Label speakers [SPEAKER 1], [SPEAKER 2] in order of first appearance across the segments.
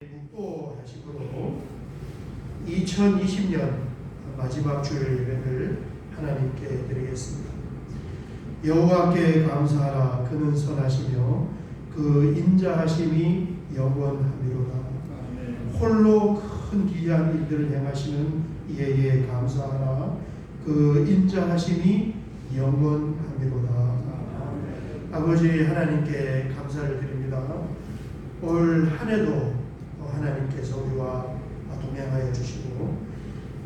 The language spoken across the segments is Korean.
[SPEAKER 1] 묵도하시고 2020년 마지막 주일 예배를 하나님께 드리겠습니다. 여호와께 감사하라. 그는 선하시며 그 인자하심이 영원하미로다. 홀로 큰 기이한 일들을 행하시는 이에게 감사하라. 그 인자하심이 영원하미로다. 아버지 하나님께 감사를 드립니다. 올 한 해도 하나님께서 우리와 동행하여 주시고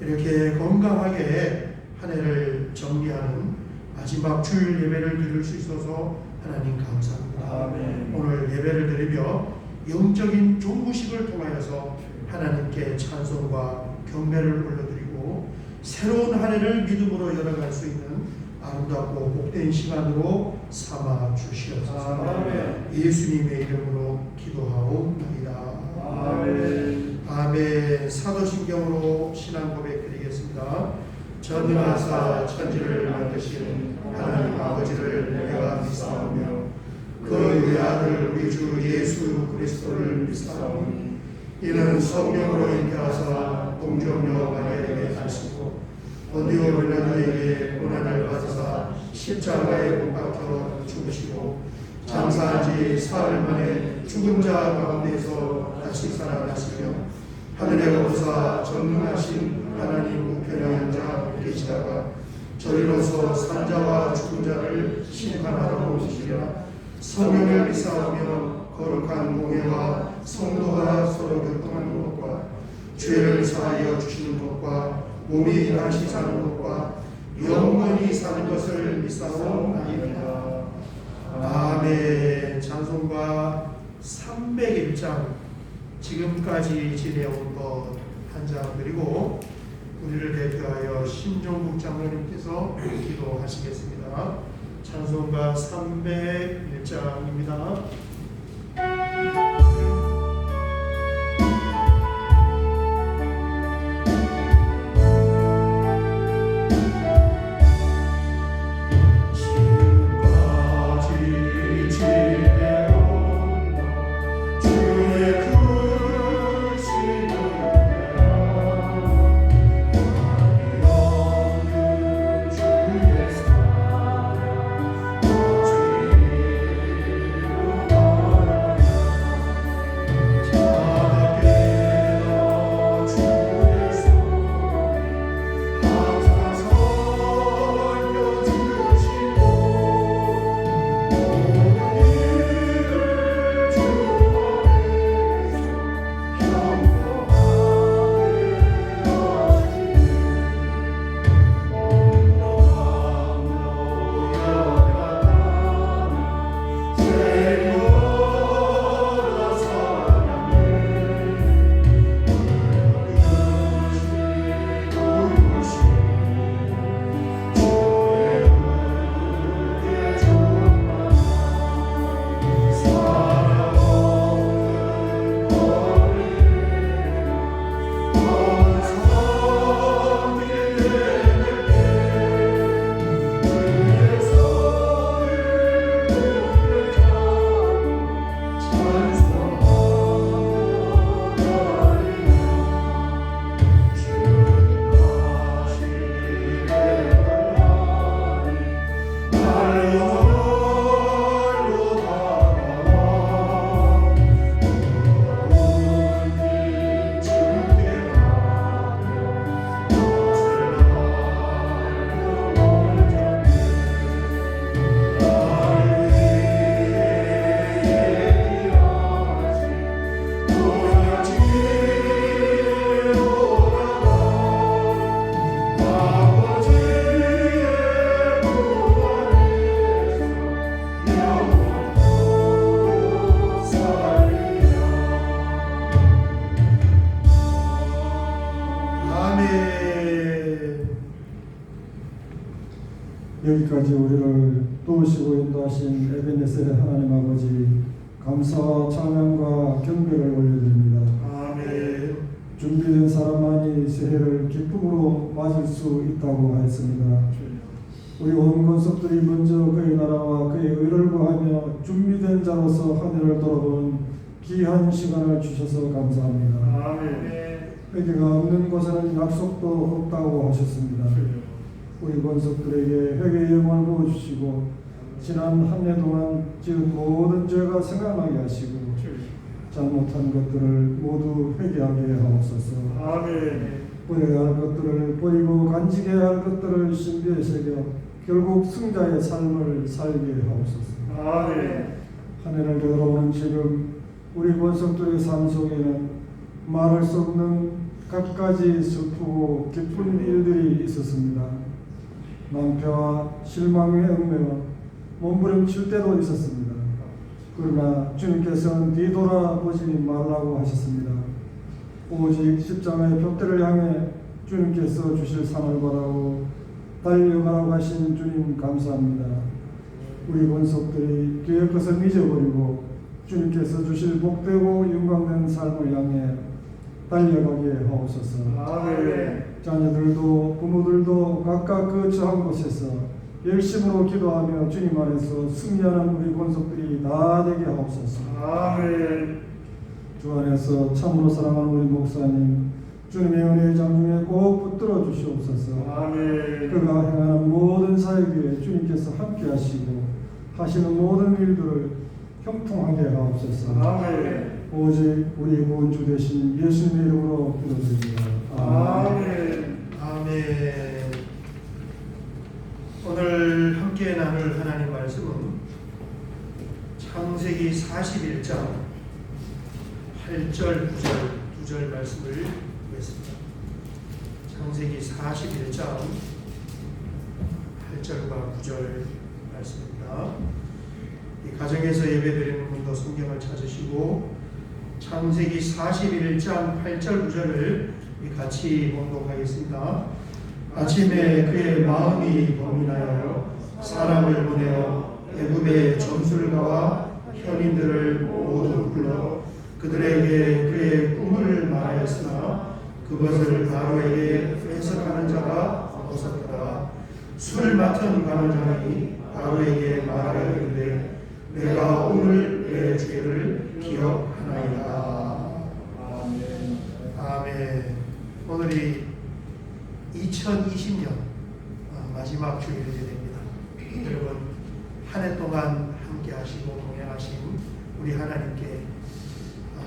[SPEAKER 1] 이렇게 건강하게 한 해를 정리하는 마지막 주일 예배를 드릴 수 있어서 하나님 감사합니다.
[SPEAKER 2] 아멘.
[SPEAKER 1] 오늘 예배를 드리며 영적인 종구식을 통하여서 하나님께 찬송과 경배를 올려드리고 새로운 한 해를 믿음으로 열어갈 수 있는 아름답고 복된 시간으로 삼아 주시옵소서.
[SPEAKER 2] 아멘.
[SPEAKER 1] 예수님의 이름으로 기도하옵나이다.
[SPEAKER 2] 아멘.
[SPEAKER 1] 아멘. 사도신경으로 신앙 고백 드리겠습니다. 전능하사 천지를 만드신 하나님 아버지를 내가 믿사오며 그 외아들 우리 주 예수 그리스도를 믿사오니 이는 성령으로 잉태하사 동정녀 마리아에게 나시고 본디오 빌라도에게 고난을 받으사 십자가에 못 박혀 죽으시고 장사한 지 사흘 만에 죽은 자 가운데서 다시 살아나시며 하늘에 오르사 전능하신 하나님 우편에 앉아 계시다가 저리로서 산자와 죽은 자를 심판하러 오시리라. 성령을 믿사오며 거룩한 공회와 성도가 서로 교통하는 것과 죄를 사하여 주시는 것과 몸이 다시 사는 것과 영원히 사는 것을 믿사오나이다. 아멘. 찬송가 301장 지금까지 지내온 것 한 장 드리고 우리를 대표하여 신종국 장로님께서 기도하시겠습니다. 찬송가 301장입니다.
[SPEAKER 2] 여기까지 우리를 도우시고 인도하신 에베네셀의 하나님 아버지 감사와 찬양과 경배를 올려드립니다.
[SPEAKER 1] 아멘.
[SPEAKER 2] 준비된 사람만이 새해를 기쁨으로 맞을 수 있다고 하였습니다. 우리 온 권속들이 먼저 그의 나라와 그의 의를 구하며 준비된 자로서 하늘을 돌아보는 귀한 시간을 주셔서 감사합니다.
[SPEAKER 3] 아멘.
[SPEAKER 2] 회개가 없는 곳에는 약속도 없다고 하셨습니다. 우리 권속들에게 회개의 영을 부어주시고 지난 한 해 동안 지은 모든 죄가 생각나게 하시고 잘못한 것들을 모두 회개하게 하옵소서.
[SPEAKER 3] 아멘.
[SPEAKER 2] 버려야 할 것들을 버리고 간직해야 할 것들을 신비에 새겨 결국 승자의 삶을 살게 하옵소서.
[SPEAKER 3] 아멘.
[SPEAKER 2] 한 해를 되돌아보는 지금 우리 권속들의 삶 속에는 말할 수 없는 갖가지 슬프고 기쁜 일들이 있었습니다. 낭패와 실망의 얽매와 몸부림칠 때도 있었습니다. 그러나 주님께서는 뒤돌아보지 말라고 하셨습니다. 오직 십자가의 벽대를 향해 주님께서 주실 상을 바라고 달려가라고 하신 주님 감사합니다. 우리 권속들이 뒤의 것을 잊어버리고 주님께서 주실 복되고 영광된 삶을 향해 달려가게 하옵소서.
[SPEAKER 3] 아멘.
[SPEAKER 2] 자녀들도 부모들도 각각 그 처한 곳에서 열심으로 기도하며 주님 안에서 승리하는 우리 권속들이 다 되게 하옵소서.
[SPEAKER 3] 아멘.
[SPEAKER 2] 주 안에서 참으로 사랑하는 우리 목사님 주님의 은혜의 장중에 꼭 붙들어 주시옵소서.
[SPEAKER 3] 아멘.
[SPEAKER 2] 그가 행하는 모든 사역에 주님께서 함께 하시고 하시는 모든 일들을 형통하게 하옵소서.
[SPEAKER 3] 아멘.
[SPEAKER 2] 오직 우리 구원주 되신 예수님의 이름으로 기도드립니다.
[SPEAKER 3] 아멘.
[SPEAKER 1] 아멘. 오늘 함께 나눌 하나님 말씀은 창세기 41장 8절 9절 말씀을 보겠습니다. 창세기 41장 8절과 9절 말씀입니다. 이 가정에서 예배드리는 분도 성경을 찾으시고 창세기 41장 8절 9절을 같이 봉독하겠습니다. 아침에 그의 마음이 고민하여 사람을 보내어 애굽의 점술가와 현인들을 모두 불러 그들에게 그의 꿈을 말하였으나 그것을 바로에게 해석하는 자가 없었더라. 술 맡은 간호장이 바로에게 말하였는데 내가 오늘 내 죄를 기억하나이다.
[SPEAKER 3] 아멘.
[SPEAKER 1] 아멘. 오늘이 2020년 마지막 주일이 됩니다. 여러분 한 해 동안 함께 하시고 동행하신 우리 하나님께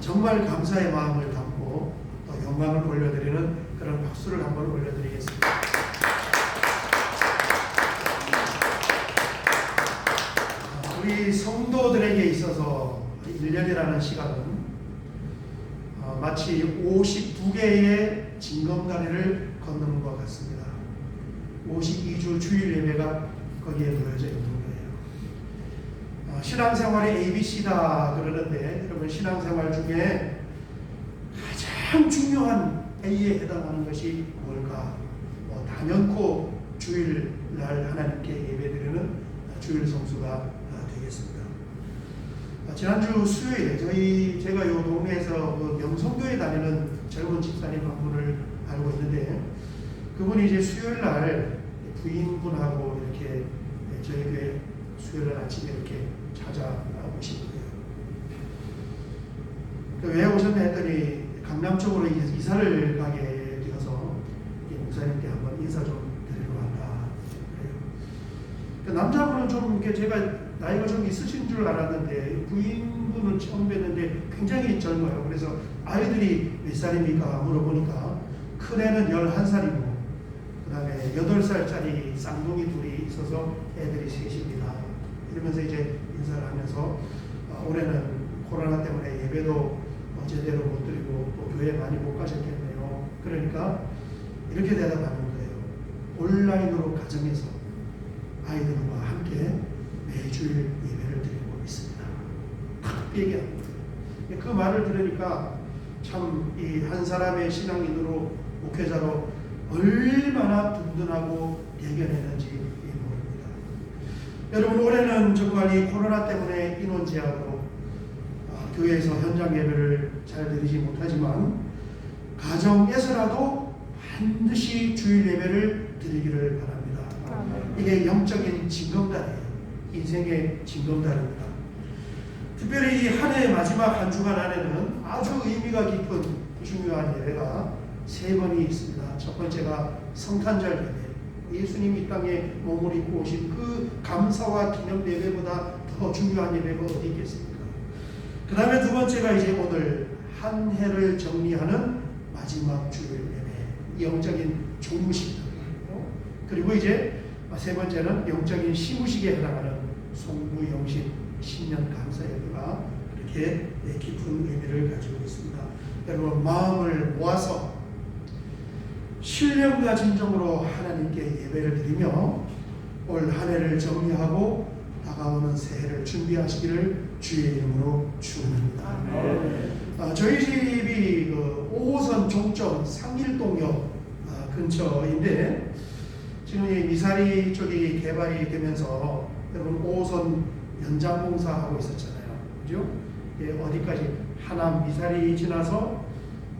[SPEAKER 1] 정말 감사의 마음을 담고 또 영광을 올려드리는 그런 박수를 한번 올려드리겠습니다. 우리 성도들에게 있어서 1년이라는 시간은 마치 52개의 징검다리를 걷는 것 같습니다. 52주 주일 예배가 거기에 놓여져 있는 거예요. 신앙생활의 ABC다 그러는데 여러분 신앙생활 중에 가장 중요한 A에 해당하는 것이 뭘까? 단연코 주일날 하나님께 예배드리는 주일 성수가 되겠습니다. 지난주 수요일에 제가 요 동네에서 그 명성교회 다니는 젊은 집사님 한 분을 알고 있는데 그분이 이제 수요일 날 부인분하고 이렇게 저희 교회 수요일 날 아침에 이렇게 찾아오신 거예요. 왜 오셨나 했더니 강남 쪽으로 이사를 가게 되어서 목사님께 한번 인사 좀 드리러 왔다. 그래요. 남자분은 좀 이렇게 제가 나이가 좀 있으신 줄 알았는데 부인분을 처음 뵀는데 굉장히 젊어요. 그래서 아이들이 몇 살입니까? 물어보니까 큰애는 11살이고 그 다음에 8살짜리 쌍둥이 둘이 있어서 애들이 셋입니다. 이러면서 이제 인사를 하면서 올해는 코로나 때문에 예배도 제대로 못 드리고 또 교회 많이 못 가셨겠네요. 그러니까 이렇게 대답하는 거예요. 온라인으로 가정에서 아이들과 함께 매주일 예배를 드리고 있습니다. 탁 얘기합니다. 그 말을 들으니까 참 이 한 사람의 신앙인으로 목회자로 얼마나 든든하고 대견했는지 모릅니다. 여러분 올해는 정말 이 코로나 때문에 인원 제한으로 교회에서 현장 예배를 잘 드리지 못하지만 가정에서라도 반드시 주일 예배를 드리기를 바랍니다. 이게 영적인 징검다리예요. 인생의 징검다리입니다. 특별히 이 한 해의 마지막 한 주간 안에는 아주 의미가 깊은 중요한 예배가 세 번이 있습니다. 첫 번째가 성탄절 예배. 예수님이 이 땅에 몸을 입고 오신 그 감사와 기념 예배보다 더 중요한 예배가 어디 있겠습니까? 그 다음에 두 번째가 이제 오늘 한 해를 정리하는 마지막 주일 예배, 영적인 종무식. 그리고 이제 세 번째는 영적인 시무식에 해당하는 송구영식 신년 감사 예배가 이렇게 깊은 의미를 가지고 있습니다. 여러분 마음을 모아서 신령과 진정으로 하나님께 예배를 드리며 올 한 해를 정리하고 다가오는 새해를 준비하시기를 주의 이름으로 축원합니다. 저희 집이 그 5호선 종점 상일동역 근처인데 지금 이 미사리 쪽이 개발이 되면서 여러분 5호선 연장 공사하고 있었잖아요. 그죠? 어디까지 하남 미사리 지나서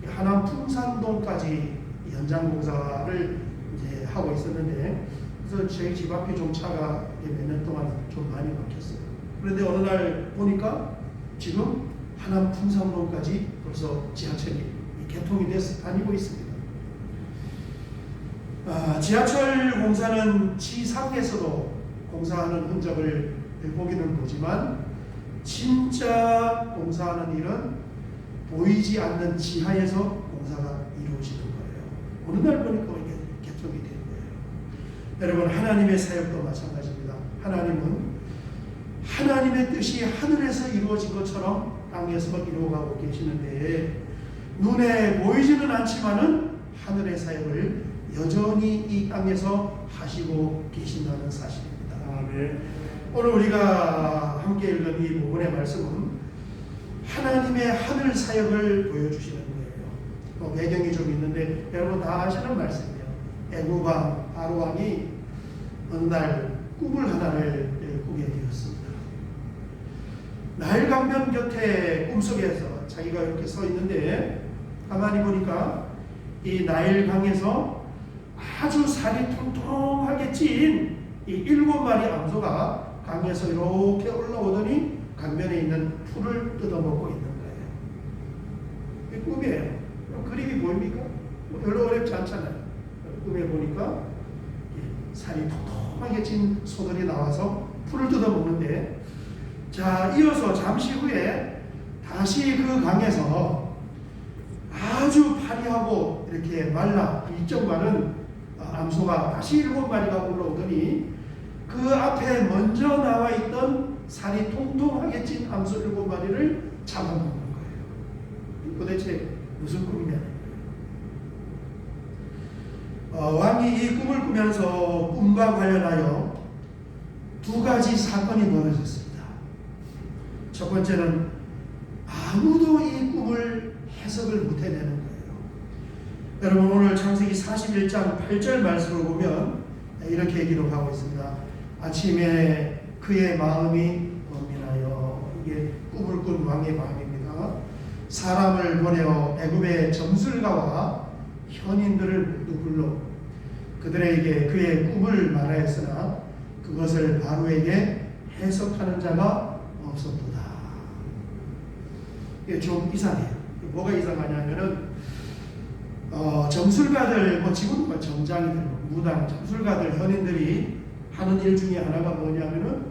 [SPEAKER 1] 하남 풍산동까지 연장 공사를 이제 하고 있었는데 그래서 저희 집 앞에 좀 차가 몇 년 동안 좀 많이 막혔어요. 그런데 어느 날 보니까 지금 하남 풍산동까지 벌써 지하철이 개통이 돼서 다니고 있습니다. 지하철 공사는 지상에서도 공사하는 흔적을 보기는 보지만 진짜 공사하는 일은 보이지 않는 지하에서 공사가 이루어지는 거예요. 어느 날 보니까 이게 개통이 된 거예요. 여러분 하나님의 사역도 마찬가지입니다. 하나님은 하나님의 뜻이 하늘에서 이루어진 것처럼 땅에서 이루어가고 계시는데 눈에 보이지는 않지만은 하늘의 사역을 여전히 이 땅에서 하시고 계신다는 사실입니다.
[SPEAKER 3] 아멘.
[SPEAKER 1] 오늘 우리가 함께 읽은 이 부분의 말씀은 하나님의 하늘 사역을 보여주시는 거예요. 배경이 좀 있는데 여러분 다 아시는 말씀이에요. 애국왕 바로왕이 어느 날 꿈을 하나를 꾸게 되었습니다. 나일 강변 곁에 꿈속에서 자기가 이렇게 서 있는데 가만히 보니까 이 나일 강에서 아주 살이 통통하게 찐 이 7마리 암소가 강에서 이렇게 올라오더니 강변에 있는 풀을 뜯어먹고 있는 거예요. 이 꿈이에요. 그림이 보입니까? 별로 어렵지 않잖아요. 꿈에 보니까 살이 통통하게 찐 소들이 나와서 풀을 뜯어먹는데 자 이어서 잠시 후에 다시 그 강에서 아주 파리하고 이렇게 말라 일정 마른 암소가 다시 7마리가 올라오더니 그 앞에 먼저 나와 있던 살이 통통하게 찐 암소 7마리를 잡아먹는 거예요. 도대체 무슨 꿈이냐? 왕이 이 꿈을 꾸면서 꿈과 관련하여 두 가지 사건이 벌어졌습니다. 첫 번째는 아무도 이 꿈을 해석을 못 해내는 거예요. 여러분 오늘 창세기 41장 8절 말씀을 보면 이렇게 기록하고 있습니다. 아침에 그의 마음이 번민하여, 이게 꿈을 꾼 왕의 마음입니다. 사람을 보내어 애굽의 점술가와 현인들을 모두 불러 그들에게 그의 꿈을 말하였으나 그것을 바로에게 해석하는 자가 없었도다. 이게 좀 이상해요. 뭐가 이상하냐면은 점술가들, 지금 점장이들, 무당, 점술가들, 현인들이 하는 일 중에 하나가 뭐냐면은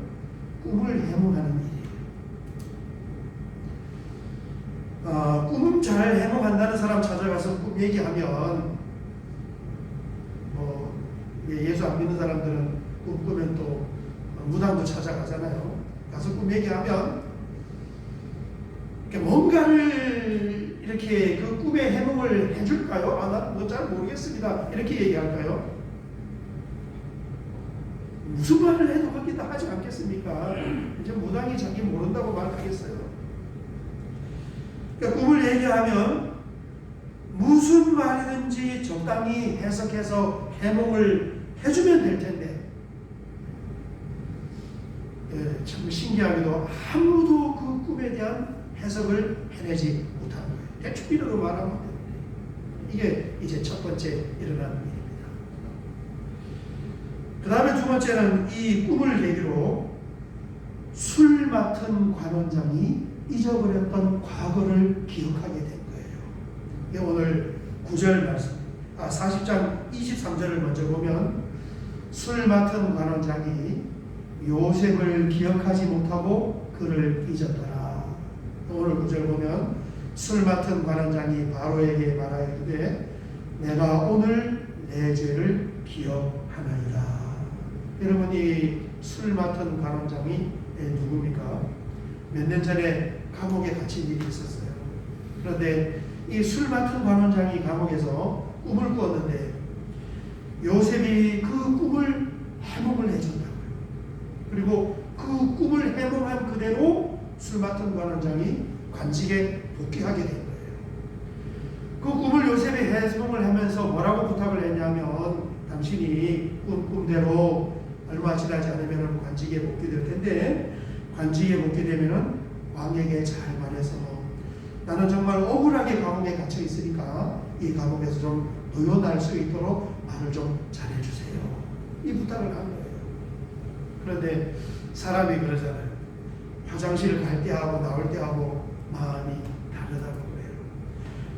[SPEAKER 1] 꿈을 해몽하는 일이에요. 꿈 잘 해몽한다는 사람 찾아가서 꿈 얘기하면 예수 안 믿는 사람들은 꿈 꾸면 또 무당도 찾아가잖아요. 가서 꿈 얘기하면 뭔가를 이렇게 그 꿈의 해몽을 해줄까요? 나 뭐 잘 모르겠습니다. 이렇게 얘기할까요? 무슨 말을 해도 그렇게 다 하지 않겠습니까? 이제 무당이 자기 모른다고 말하겠어요. 그러니까 꿈을 얘기하면 무슨 말이든지 적당히 해석해서 해몽을 해주면 될 텐데 참 신기하게도 아무도 그 꿈에 대한 해석을 해내지 못한 거예요. 대충이라도 말하면 되는데 이게 이제 첫 번째 일어나는 일입니다. 그 다음에 두 번째는 이 꿈을 계기로 술 맡은 관원장이 잊어버렸던 과거를 기억하게 된 거예요. 이게 오늘 9절 말씀, 40장 23절을 먼저 보면 술 맡은 관원장이 요셉을 기억하지 못하고 그를 잊었더라. 오늘 9절 보면 술 맡은 관원장이 바로에게 말하였되 내가 오늘 내 죄를 기억하나이다. 여러분, 이 술 맡은 관원장이 누굽니까? 몇 년 전에 감옥에 갇힌 일이 있었어요. 그런데 이 술 맡은 관원장이 감옥에서 꿈을 꾸었는데 요셉이 그 꿈을 해몽을 해준다고요. 그리고 그 꿈을 해몽한 그대로 술 맡은 관원장이 관직에 복귀하게 된 거예요. 그 꿈을 요셉이 해몽을 하면서 뭐라고 부탁을 했냐면 당신이 꿈대로 얼마 지나지 않으면 관직에 복귀될 텐데 관직에 복귀되면 왕에게 잘 말해서 나는 정말 억울하게 감옥에 갇혀 있으니까 이 감옥에서 좀 노연할 수 있도록 말을 좀 잘해주세요. 이 부탁을 한 거예요. 그런데 사람이 그러잖아요. 화장실 갈 때 하고 나올 때 하고 마음이 다르다고 그래요.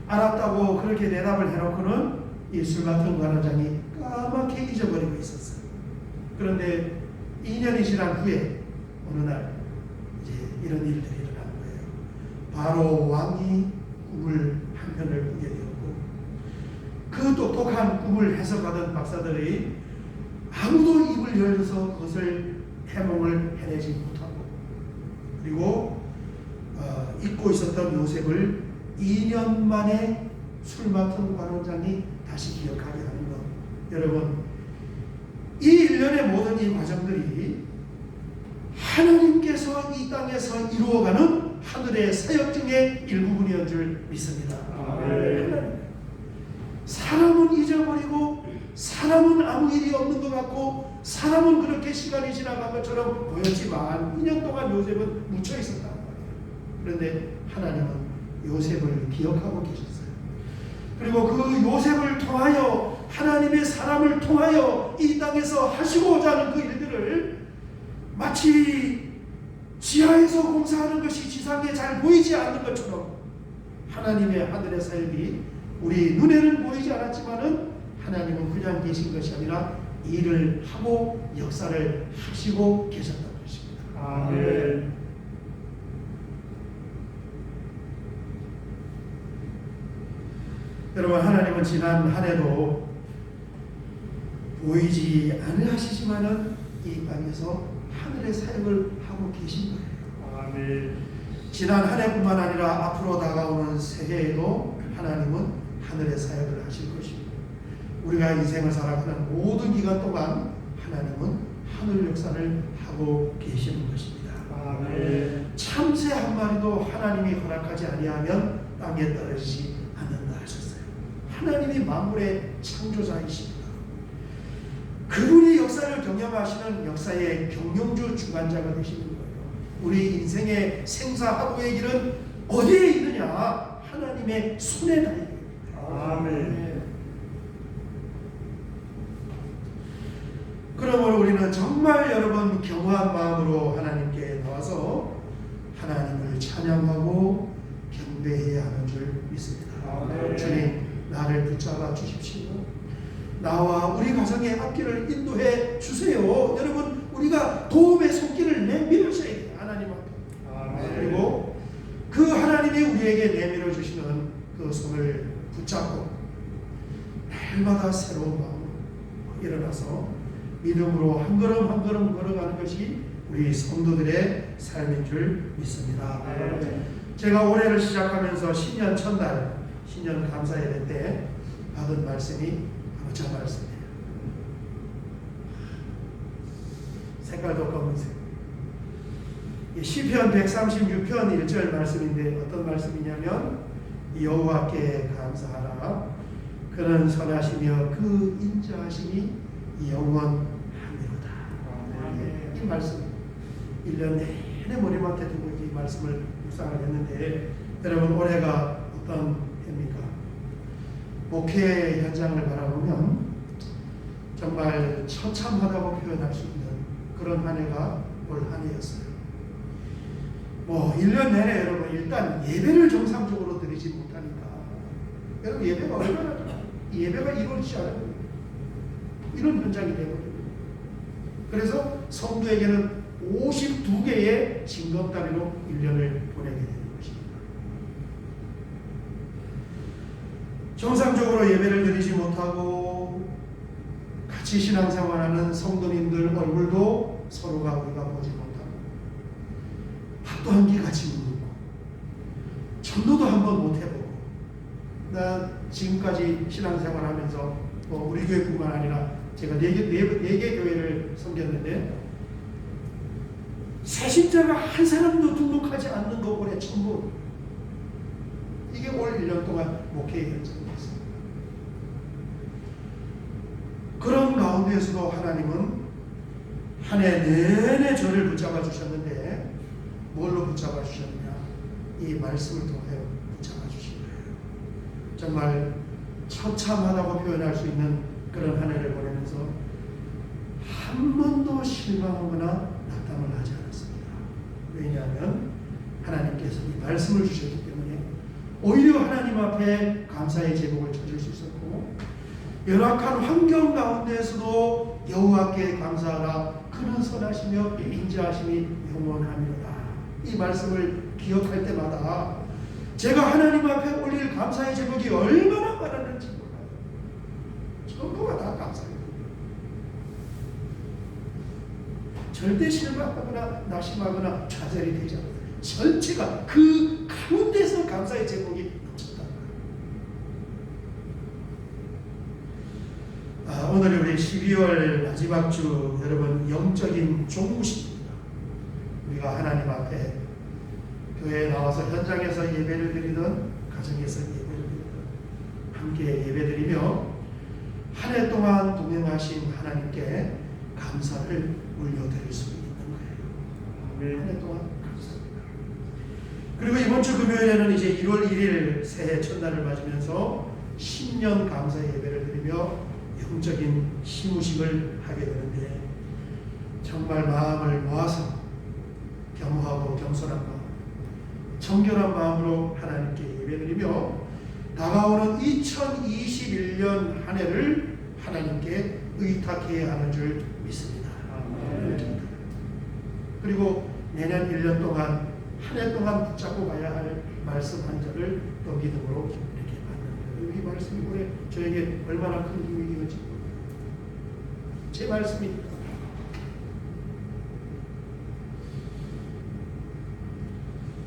[SPEAKER 1] 알았다고 그렇게 대답을 해놓고는 이 술 맡은 관원장이 까맣게 잊어버리고 있었어요. 그런데 2년이 지난 후에 어느 날 이제 이런 일들이 일어난 거예요. 바로 왕이 꿈을 한 편을 꾸게 되었고 그 똑똑한 꿈을 해석하던 박사들이 아무도 입을 열어서 그것을 해몽을 해내지 못하고 그리고 잊고 있었던 요셉을 2년 만에 술 맡은 관원장이 다시 기억하게 하는 것. 여러분, 이 일련의 모든 이 과정들이 하나님께서 이 땅에서 이루어가는 하늘의 사역 중의 일부분이었는 줄 믿습니다.
[SPEAKER 3] 아멘.
[SPEAKER 1] 사람은 잊어버리고 사람은 아무 일이 없는 것 같고 사람은 그렇게 시간이 지나간 것처럼 보였지만 2년 동안 요셉은 묻혀 있었단 말이에요. 그런데 하나님은 요셉을 기억하고 계셨어요. 그리고 그 요셉을 통하여 하나님의 사람을 통하여 이 땅에서 하시고자 하는 그 일들을 마치 지하에서 공사하는 것이 지상에 잘 보이지 않는 것처럼 하나님의 하늘의 사역이 우리 눈에는 보이지 않았지만은 하나님은 그냥 계신 것이 아니라 일을 하고 역사를 하시고 계셨던 것입니다.
[SPEAKER 3] 아멘.
[SPEAKER 1] 여러분, 하나님은 지난 한 해도 보이지 않으시지만은 이 땅에서 하늘의 사역을 하고 계신 거예요.
[SPEAKER 3] 아멘.
[SPEAKER 1] 지난 한 해뿐만 아니라 앞으로 다가오는 새해에도 하나님은 하늘의 사역을 하실 것입니다. 우리가 인생을 살아가는 모든 기간 동안 하나님은 하늘 역사를 하고 계시는 것입니다.
[SPEAKER 3] 아멘.
[SPEAKER 1] 참새 한 마리도 하나님이 허락하지 아니하면 땅에 떨어지지 않는다 하셨어요. 하나님이 만물의 창조자이십니다. 그분이 역사를 경영하시는 역사의 경영주 주관자가 되시는 거예요. 우리 인생의 생사하고의 길은 어디에 있느냐? 하나님의 손에 달려 있습니다.
[SPEAKER 3] 아멘.
[SPEAKER 1] 그러므로 우리는 정말 여러분 겸허한 마음으로 하나님께 나와서 하나님을 찬양하고 경배해야 하는 줄 믿습니다.
[SPEAKER 3] 아멘.
[SPEAKER 1] 주님, 나를 붙잡아 주십시오. 나와 우리 가정의 앞길을 인도해 주세요. 여러분, 우리가 도움의 손길을 내밀으셔야 돼요. 하나님 앞에.
[SPEAKER 3] 아멘.
[SPEAKER 1] 그리고 그 하나님이 우리에게 내밀어 주시는 그 손을 붙잡고 날마다 새로운 마음으로 일어나서 믿음으로 한 걸음 한 걸음 걸어가는 것이 우리 성도들의 삶인 줄 믿습니다.
[SPEAKER 3] 아멘.
[SPEAKER 1] 제가 올해를 시작하면서 신년 첫날 신년 감사예배 때 받은 말씀이 바로 저 말씀이에요. 색깔도 검은색. 시편 136편 1절 말씀인데 어떤 말씀이냐면 여호와께 감사하라. 그는 선하시며 그 인자하심이 영원하리로다. 이 말씀 1년 내내 머리맡에 두고 이 말씀을 묵상을 했는데 여러분, 올해가 어떤 해입니까? 목회 현장을 바라보면 정말 처참하다고 표현할 수 있는 그런 한 해가 올 한 해였어요. 뭐 1년 내내 여러분 일단 예배를 정상적으로 드리지 못하니까 여러분 예배가 얼마나 이 예배가 이루어지지 않아요. 이런 현장이 되거든요. 그래서 성도에게는 52개의 징검다리로 1년을 보내게 되는 것입니다. 정상적으로 예배를 드리지 못하고 같이 신앙생활하는 성도님들 얼굴도 서로가 우리가 보지 못하고 밥도 한 끼 같이 못 먹고 전도도 한번 못 해보고 나 지금까지 신앙생활하면서 뭐 우리 교회뿐만 아니라 제가 4개 교회를 섬겼는데 새신자가 한 사람도 등록하지 않는 거 올해 전부 이게 올 1년 동안 목회의 현장이었습니다. 그런 가운데에서도 하나님은 한 해 내내 저를 붙잡아 주셨는데 뭘로 붙잡아 주셨느냐? 이 말씀을 통해 붙잡아 주신 거예요. 정말 처참하다고 표현할 수 있는 그런 한 해를 보내면서 한 번도 실망하거나 낙담을 하지 않았습니다. 왜냐하면 하나님께서 이 말씀을 주셨기 때문에 오히려 하나님 앞에 감사의 제목을 찾을 수 있었고 열악한 환경 가운데에서도 여호와께 감사하라 그는 선하시며 인자하심이 영원하니라. 이 말씀을 기억할 때마다 제가 하나님 앞에 올릴 감사의 제목이 얼마나 많았는지 몰라요. 전부가 다 감사해요. 절대 실망하거나 낙심하거나 좌절이 되지 않아요. 전체가 그 가운데서 감사의 제목이 넘쳤다. 오늘이 우리 12월 마지막 주 여러분 영적인 종무식입니다. 우리가 하나님 앞에 교회에 나와서 현장에서 예배를 드리든 가정에서 예배를 드리든 함께 예배드리며 한 해 동안 동행하신 하나님께 감사를 올려드릴 수 있는 거예요. 한 해 동안 감사합니다. 그리고 이번 주 금요일에는 이제 1월 1일 새해 첫날을 맞으면서 신년 감사 예배를 드리며 영적인 시무식을 하게 되는데 정말 마음을 모아서 겸허하고 겸손한 마음, 정결한 마음으로 하나님께 예배드리며 다가오는 2021년 한 해를 하나님께 의탁해야 하는 줄 믿습니다. 그리고 내년 1년 동안 한 해 동안 붙잡고 가야 할 말씀 한 절을 또 믿음으로 이렇게 받는 거예요. 이 말씀이 올해 저에게 얼마나 큰 힘이 되는지 제 말씀입니다.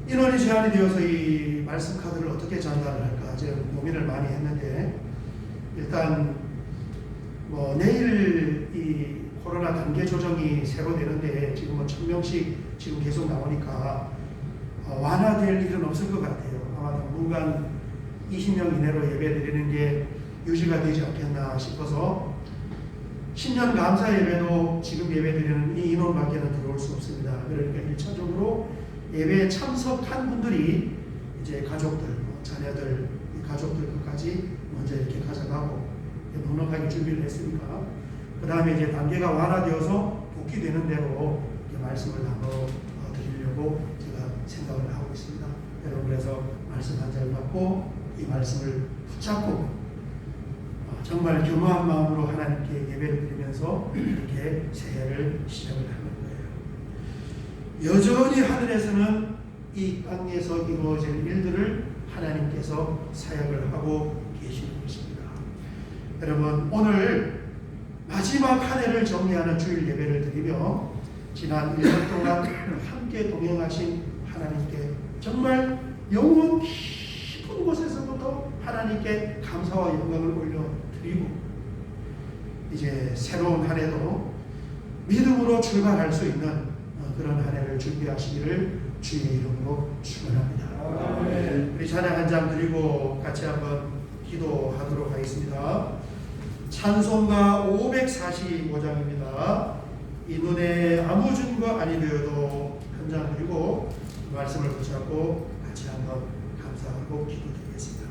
[SPEAKER 1] 인원이 제한이 되어서 이 말씀 카드를 어떻게 전달을 할까 제가 고민을 많이 했는데 일단 뭐 내일 이 코로나 단계 조정이 새로 되는데 지금 뭐 1000명씩 지금 계속 나오니까 완화될 일은 없을 것 같아요. 아마 당분간 20명 이내로 예배드리는 게 유지가 되지 않겠나 싶어서 신년 감사 예배도 지금 예배드리는 이 인원밖에는 들어올 수 없습니다. 그러니까 1차적으로 예배에 참석한 분들이 이제 가족들, 자녀들, 가족들 것까지 먼저 이렇게 가져가고 넉넉하게 준비를 했으니까 그 다음에 이제 단계가 완화되어서 복귀되는 대로 말씀을 나눠 드리려고 제가 생각을 하고 있습니다. 여러분 그래서 말씀 한 절 받고 이 말씀을 붙잡고 정말 겸허한 마음으로 하나님께 예배를 드리면서 이렇게 새해를 시작을 하는 거예요. 여전히 하늘에서는 이 땅에서 이루어질 일들을 하나님께서 사역을 하고 계시는 것입니다. 여러분 오늘 마지막 한 해를 정리하는 주일 예배를 드리며 지난 1년 동안 함께 동행하신 하나님께 정말 영혼 깊은 곳에서부터 하나님께 감사와 영광을 올려드리고 이제 새로운 한 해도 믿음으로 출발할 수 있는 그런 한 해를 준비하시기를 주의 이름으로 축원합니다. 우리 찬양 한 장 드리고 같이 한번 기도하도록 하겠습니다. 찬송가 545장입니다. 이 눈에 아무 증거 아니 되어도 한 장 드리고 말씀을 붙잡고 같이 한번 감사하고 기도드리겠습니다.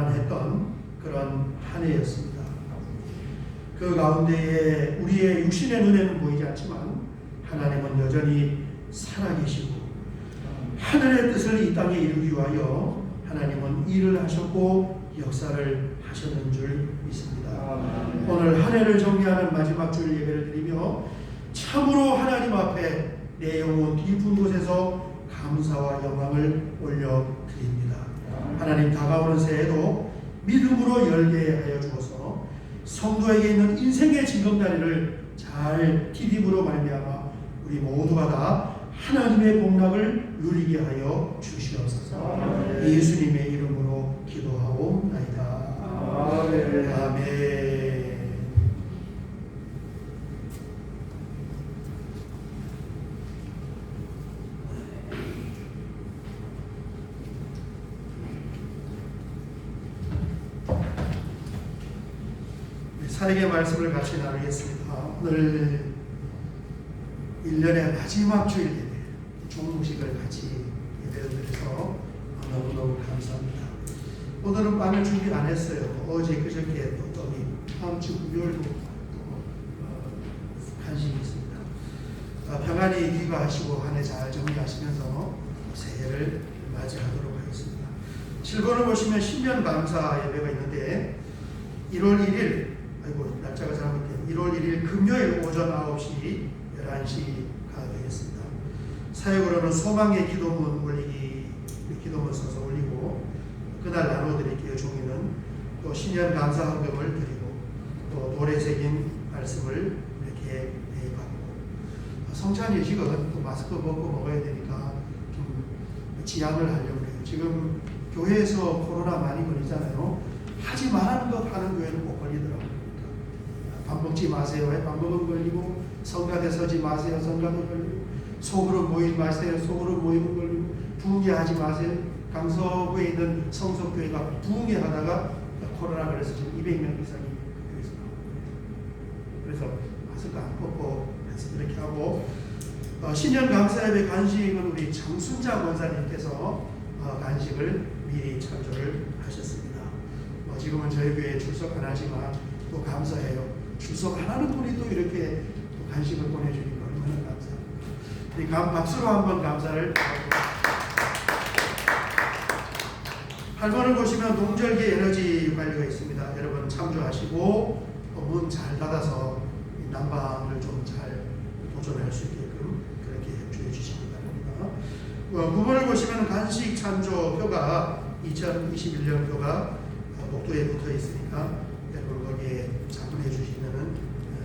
[SPEAKER 1] 편안했던 그런 한 해였습니다. 그 가운데에 우리의 육신의 눈에는 보이지 않지만 하나님은 여전히 살아계시고 하늘의 뜻을 이 땅에 이루기 위하여 하나님은 일을 하셨고 역사를 하셨는 줄 믿습니다. 오늘 한 해를 정리하는 마지막 주일 예배를 드리며 참으로 하나님 앞에 내 영혼 깊은 곳에서 감사와 영광을 올려드립니다. 하나님 다가오는 새해도 믿음으로 열게 하여 주어서 성도에게 있는 인생의 징검다리를 잘 디딤으로 말미암아 우리 모두가 다 하나님의 복락을 누리게 하여 주시옵소서. 예수님의 이름으로 기도하옵나이다. 아멘. 사역의 말씀을 같이 나누겠습니다. 오늘 1년의 마지막 주일 예배, 종무식을 같이 예배를 드려서 너무너무 감사합니다. 오늘은 빵을 준비 안 했어요. 어제 그저께 또 다음 주 금요일도 간식이 있습니다. 평안히 귀가하시고 한 해 잘 정리하시면서 새해를 맞이하도록 하겠습니다. 7번을 보시면 신년 감사 예배가 있는데 1월 1일 날짜가 잘못된 1월 1일 금요일 오전 9시 11시가 되겠습니다. 사역으로는 소망의 기도문 올리기, 기도문 써서 올리고 그날 나눠드릴게요. 종이는 또 신년 감사 헌금을 드리고 또 노래 새긴 말씀을 이렇게 받고 성찬 예식은 또 마스크 벗고 먹어야 되니까 좀 지양을 하려고 해요. 지금 교회에서 코로나 많이 걸리잖아요. 하지 말라는 것 하는 교회는 못 걸리더라고요. 밥 먹지 마세요. 밥 먹으면 걸리고 성가대 서지 마세요. 성가대 걸리고 속으로 모이지 마세요. 속으로 모이면 걸리고 부흥회하지 마세요. 강서구에 있는 성석교회가 부흥회하다가 코로나 걸려서 지금 200명 이상이 교회에서 나오고 그래서 마스크 안 벗고 해서 이렇게 하고 신년 감사예배 간식은 우리 장순자 권사님께서 간식을 미리 찬조를 하셨습니다. 지금은 저희 교회에 출석 안 하지만 또 감사해요. 출석 안 하는 분이 또 이렇게 또 간식을 보내주니까 얼마나 감사합니다. 우리 박수로 한번 감사를 하고 8번을 보시면 동절기 에너지 관리가 있습니다. 여러분 참조하시고 문 잘 닫아서 난방을 좀 잘 보존할 수 있게끔 그렇게 협조해 주시기 바랍니다. 9번을 보시면 간식 찬조 표가 2021년 표가 복도에 붙어 있으니까 여러분 거기에 자문해 주시면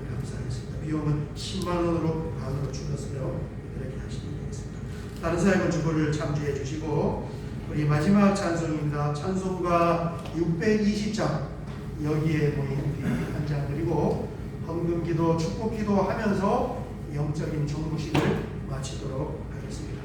[SPEAKER 1] 감사하겠습니다. 비용은 10만 원으로 반으로 줄였어요. 그렇게 하시면 되겠습니다. 다른 사역은 주보를 참조해 주시고 우리 마지막 찬송입니다. 찬송가 620장 여기에 모인 한 장 그리고 헌금기도 축복기도 하면서 영적인 종무식을 마치도록 하겠습니다.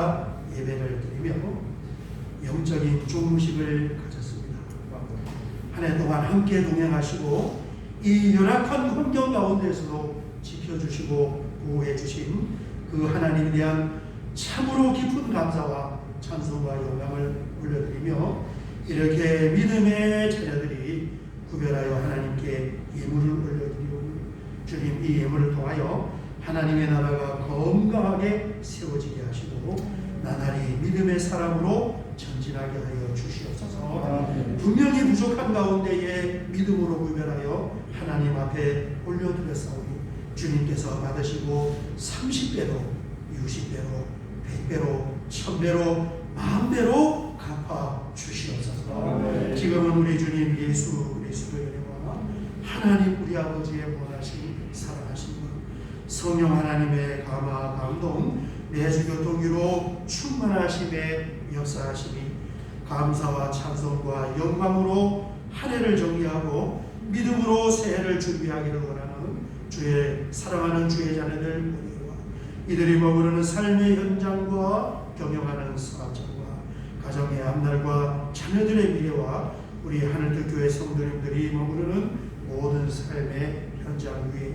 [SPEAKER 1] 감사 예배를 드리며 영적인 종무식을 가졌습니다. 한 해 동안 함께 동행하시고 이 열악한 환경 가운데서도 지켜주시고 보호해 주신 그 하나님에 대한 참으로 깊은 감사와 찬송과 영광을 올려드리며 이렇게 믿음의 자녀들이 구별하여 하나님께 예물을 올려드리고 주님 이 예물을 통하여 하나님의 나라가 건강하게 세워지게 하시고 나날이 믿음의 사람으로 전진하게 하여 주시옵소서. 분명히 부족한 가운데에 믿음으로 구별하여 하나님 앞에 올려드렸사오니 주님께서 받으시고 30배로 60배로 100배로 1000배로 10,000배로 갚아 주시옵소서. 지금은 우리 주님 예수 그리스도의 은혜와 하나님 우리 아버지의 원하신 사랑하신 분 성령 하나님의 감화 감동 내주 교통기로 충만하심의 역사하심이 감사와 찬송과 영광으로 한 해를 정리하고 믿음으로 새해를 준비하기를 원하는 주의 사랑하는 주의 자녀들 은혜와 이들이 머무르는 삶의 현장과 경영하는 사업장과 가정의 앞날과 자녀들의 미래와 우리 하늘빛 교회 성도님들이 머무르는 모든 삶의 현장 위에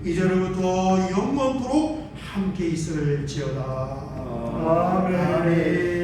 [SPEAKER 1] 이제로부터 영원토록 함께 있을지어다.
[SPEAKER 3] 아멘.
[SPEAKER 1] 아멘.